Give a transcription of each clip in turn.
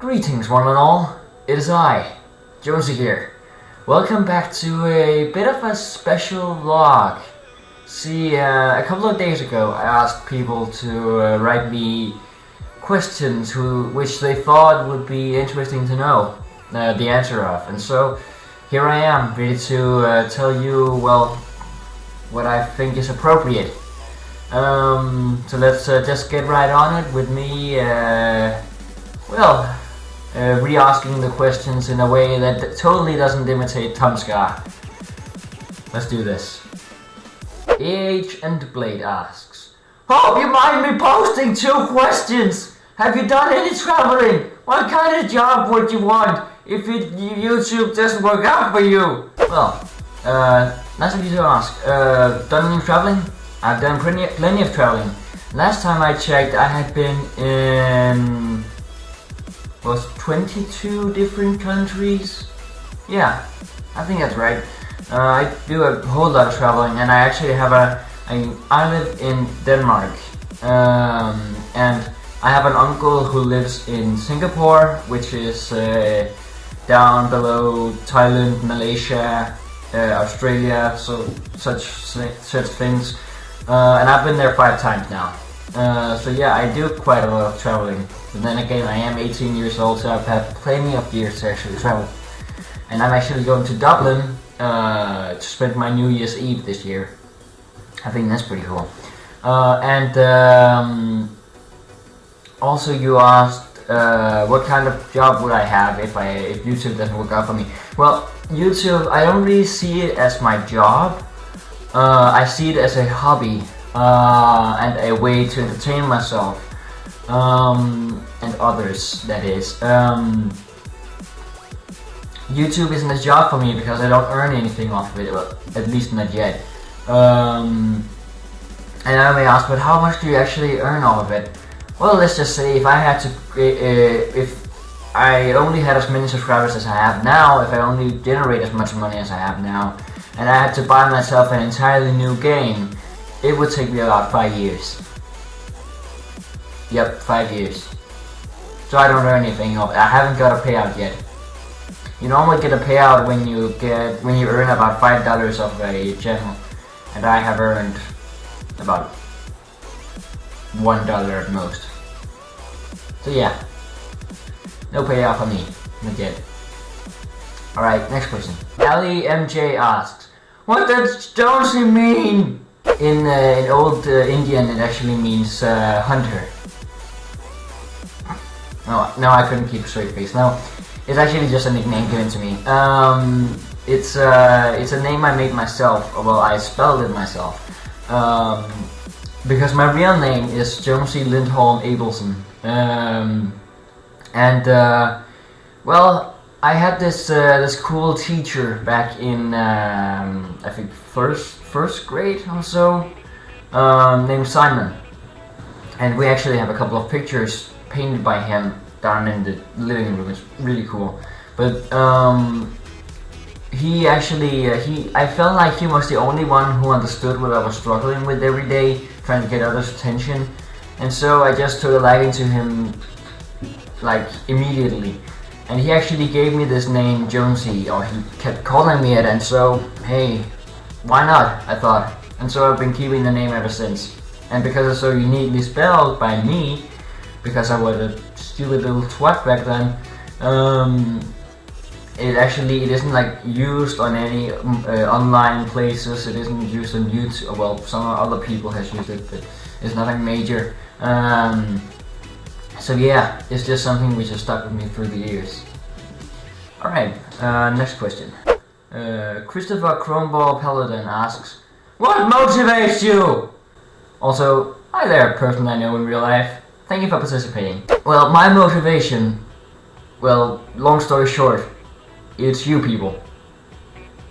Greetings one and all, it is I, Jonesy here. Welcome back to a bit of a special vlog. See, a couple of days ago I asked people to write me questions which they thought would be interesting to know the answer of. And so here I am, ready to tell you, well, what I think is appropriate. So let's just get right on it with me, re-asking the questions in a way that totally doesn't imitate Tomska. Let's do this. and Blade asks, "Hope you mind me posting 2 questions. Have you done any traveling? What kind of job would you want if YouTube doesn't work out for you?" Well, nice of you to ask. Done any traveling? I've done plenty of traveling. Last time I checked, I had been in 22 different countries. Yeah, I think that's right. I do a whole lot of traveling, and I actually have I live in Denmark, and I have an uncle who lives in Singapore, which is down below Thailand, Malaysia, Australia, so such things. And I've been there 5 times now. So yeah, I do quite a lot of traveling. But then again, I am 18 years old, so I've had plenty of years to actually travel. And I'm actually going to Dublin to spend my New Year's Eve this year. I think that's pretty cool. Also you asked what kind of job would I have if YouTube doesn't work out for me. Well, YouTube, I don't really see it as my job. I see it as a hobby and a way to entertain myself and others, that is. YouTube isn't a job for me because I don't earn anything off of it, well, at least not yet. And I may ask, but how much do you actually earn off of it? Well, let's just say if I only had as many subscribers as I have now, if I only generate as much money as I have now, and I had to buy myself an entirely new game, it would take me about 5 years. Yep, 5 years. So I don't earn anything off it. I haven't got a payout yet. You normally get a payout when you earn about $5 off a channel, and I have earned about $1 at most. So yeah, no payout for me, not yet. Alright, next question. Ali MJ asks, "What does Jonesy mean?" In old Indian, it actually means hunter. No, I couldn't keep a straight face. No, it's actually just a nickname given to me. It's a name I made myself. Well, I spelled it myself. Because my real name is Jonesy Lindholm Abelson. Well, I had this cool teacher back in I think first grade or so, named Simon, and we actually have a couple of pictures painted by him down in the living room. It's really cool. But I felt like he was the only one who understood what I was struggling with every day, trying to get others' attention, and so I just took a liking to him like immediately. And he actually gave me this name, Jonesy, or he kept calling me it, and so, hey, why not, I thought. And so I've been keeping the name ever since. And because it's so uniquely spelled by me, because I was a stupid little twat back then, it isn't like used on any online places. It isn't used on YouTube. Well, some other people has used it, but it's nothing major. So yeah, it's just something which has stuck with me through the years. Alright, next question. Christopher Chromeball Paladin asks, "What motivates you?" Also, hi there, person I know in real life. Thank you for participating. Well, my motivation, well, long story short, it's you people.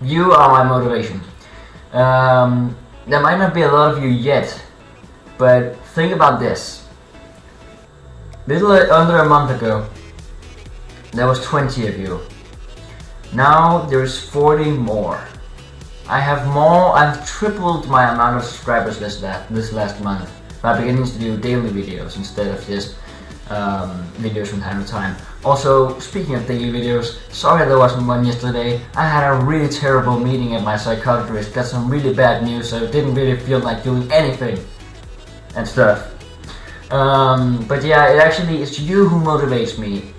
You are my motivation. There might not be a lot of you yet, but think about this. Little under a month ago, there was 20 of you. Now there's 40 more. I've tripled my amount of subscribers this last month by beginning to do daily videos instead of just videos from time to time. Also, speaking of daily videos, sorry there wasn't one yesterday. I had a really terrible meeting at my psychiatrist, got some really bad news, so didn't really feel like doing anything and stuff. But yeah, it's you who motivates me,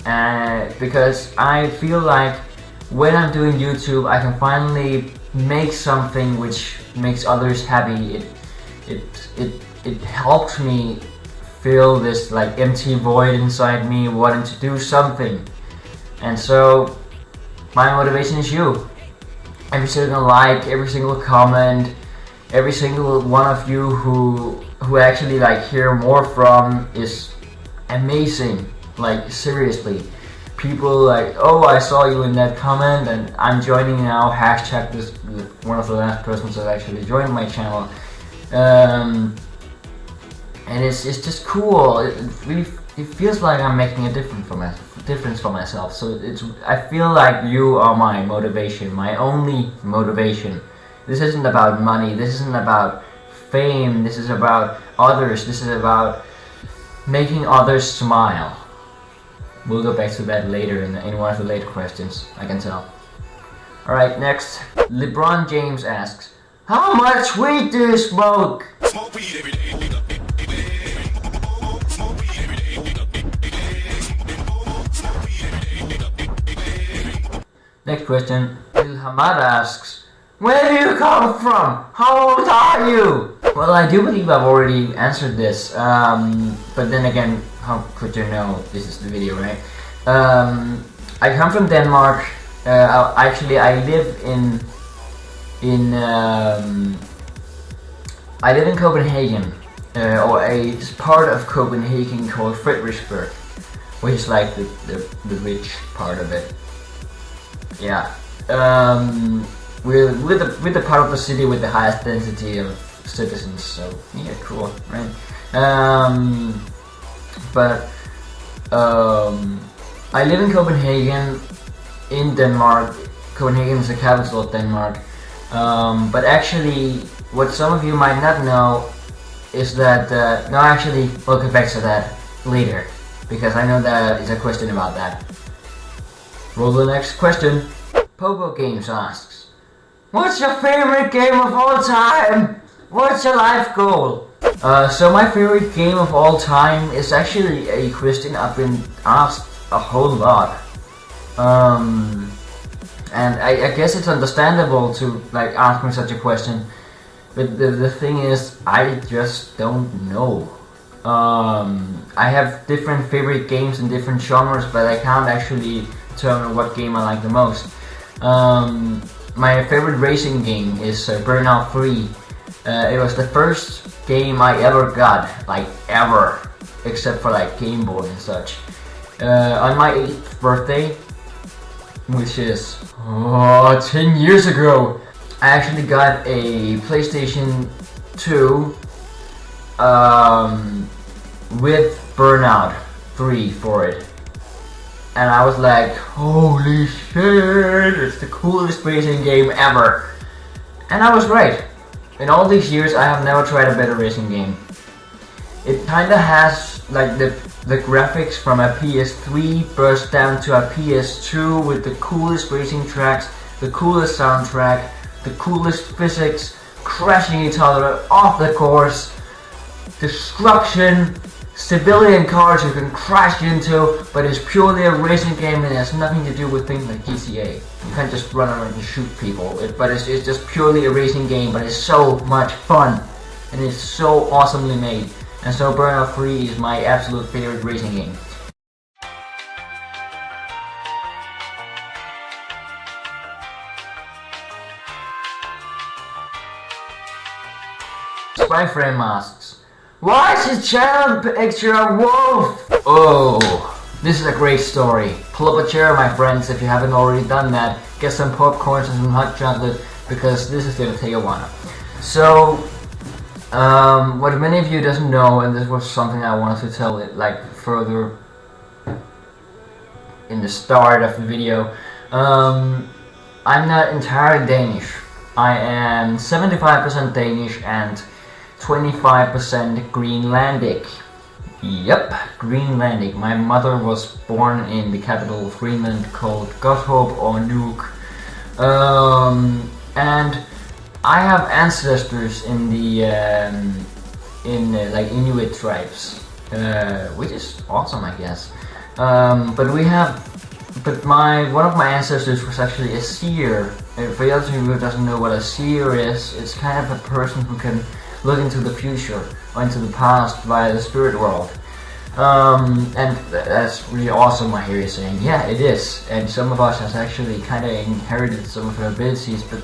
because I feel like when I'm doing YouTube, I can finally make something which makes others happy. It helps me fill this like empty void inside me wanting to do something. And so my motivation is you. Every single like, every single comment, every single one of you who actually like hear more from is amazing. Like seriously. People like, oh, I saw you in that comment and I'm joining now, hashtag this, one of the last persons that actually joined my channel. And it's just cool. It feels like I'm making a difference for myself. So I feel like you are my motivation, my only motivation. This isn't about money. This isn't about fame. This is about others. This is about making others smile. We'll go back to that later in one of the later questions, I can tell. Alright, next. LeBron James asks, how much weed do you smoke? Smoke weed every day. Next question. Hamad asks, where do you come from? How old are you? Well, I do believe I've already answered this, but then again, how could you know? This is the video, right? I come from Denmark. Actually, I live in Copenhagen, or a part of Copenhagen called Frederiksberg, which is like the rich part of it. Yeah. We're with the part of the city with the highest density of citizens, so yeah, cool, right? I live in Copenhagen, in Denmark. Copenhagen is the capital of Denmark. But actually, what some of you might not know is that, no, actually, we'll get back to that later, because I know that is a question about that. Roll the next question. Pogo Games asks, what's your favorite game of all time? What's your life goal? So my favorite game of all time is actually a question I've been asked a whole lot. And I guess it's understandable to like ask me such a question, but the thing is, I just don't know. I have different favorite games in different genres, but I can't actually determine what game I like the most. My favorite racing game is Burnout 3. It was the first game I ever got, like ever, except for like Game Boy and such. On my 8th birthday, which is 10 years ago, I actually got a PlayStation 2 with Burnout 3 for it. And I was like, holy shit, it's the coolest racing game ever. And I was right. In all these years, I have never tried a better racing game. It kinda has like the graphics from a PS3 burst down to a PS2 with the coolest racing tracks, the coolest soundtrack, the coolest physics, crashing each other off the course, destruction, civilian cars you can crash into, but it's purely a racing game and it has nothing to do with things like GTA. You can't just run around and shoot people, but it's just purely a racing game, but it's so much fun and it's so awesomely made. And so Burnout 3 is my absolute favorite racing game. Spy Frame asks, why is his channel picture a wolf? Oh, this is a great story. Pull up a chair, my friends, if you haven't already done that. Get some popcorn and some hot chocolate, because this is gonna take a while. So, what many of you doesn't know, and this was something I wanted to tell it like further in the start of the video, I'm not entirely Danish. I am 75% Danish and 25% Greenlandic. Yep, Greenlandic. My mother was born in the capital of Greenland called Godhope or Nuuk. And I have ancestors in the like Inuit tribes, which is awesome, I guess. But one of my ancestors was actually a seer. For the other who doesn't know what a seer is, it's kind of a person who can look into the future or into the past via the spirit world. And that's really awesome. I hear you saying, yeah, it is. And some of us has actually kind of inherited some of her abilities, but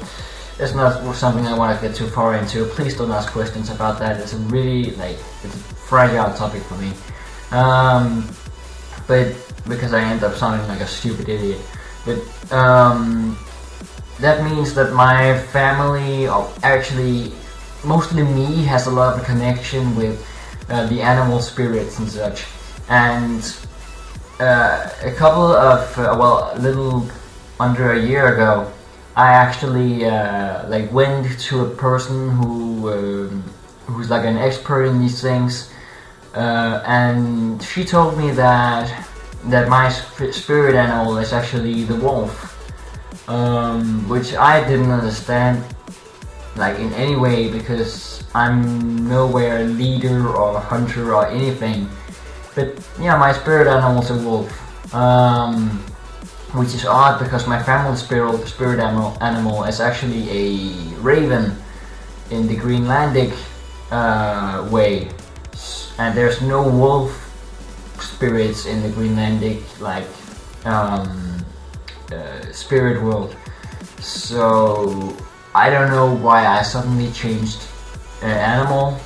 that's not something I want to get too far into. Please don't ask questions about that. It's a really it's a fragile topic for me. But because I end up sounding like a stupid idiot. But that means that my family, or actually mostly me, has a lot of connection with the animal spirits and such. And a couple of a little under a year ago, I actually went to a person who's like an expert in these things, and she told me that my spirit animal is actually the wolf, which I didn't understand in any way, because I'm nowhere leader or hunter or anything. But yeah, my spirit animal is a wolf, which is odd because my family spirit animal is actually a raven in the Greenlandic way, and there's no wolf spirits in the Greenlandic spirit world. So I don't know why I suddenly changed animal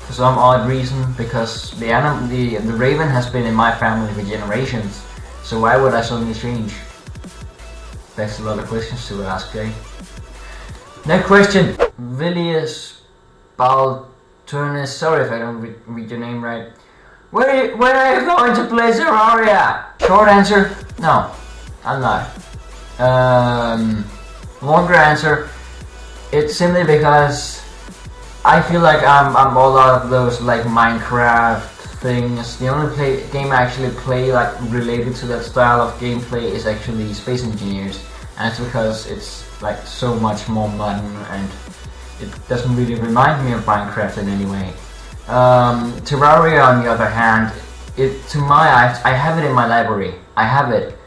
for some odd reason, because the raven has been in my family for generations. So why would I suddenly change? That's a lot of questions to ask, eh? Next question. Vilius Balturnis. Sorry if I don't read your name right. When are you going to play Terraria? Short answer, no, I'm not. Longer answer, it's simply because I feel like I'm all out of those Minecraft things. The only game I actually play related to that style of gameplay is actually Space Engineers, and it's because it's so much more modern and it doesn't really remind me of Minecraft in any way. Terraria, on the other hand, to my eyes, I have it in my library. I have it,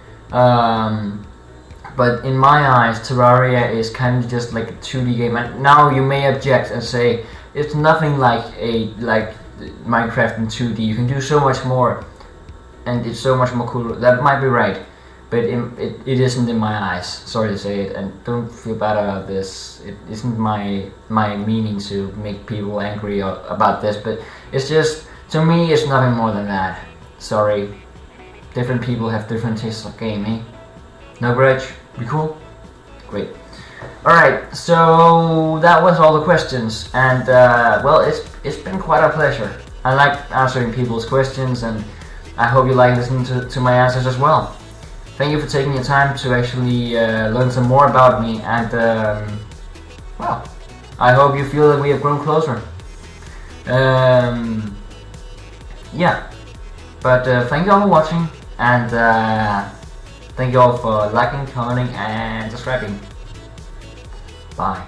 but in my eyes, Terraria is kind of just like a 2D game. And now you may object and say it's nothing like Minecraft in 2D. You can do so much more, and it's so much more cooler. That might be right, but it isn't in my eyes. Sorry to say it, and don't feel bad about this. It isn't my meaning to make people angry about this, but it's just, to me, it's nothing more than that. Sorry. Different people have different tastes of gaming. No grudge. Be cool? Great. Alright, so that was all the questions, and it's been quite a pleasure. I like answering people's questions, and I hope you like listening to my answers as well. Thank you for taking your time to actually learn some more about me, and I hope you feel that we have grown closer. Yeah, but thank you all for watching, and thank you all for liking, commenting, and subscribing. Bye.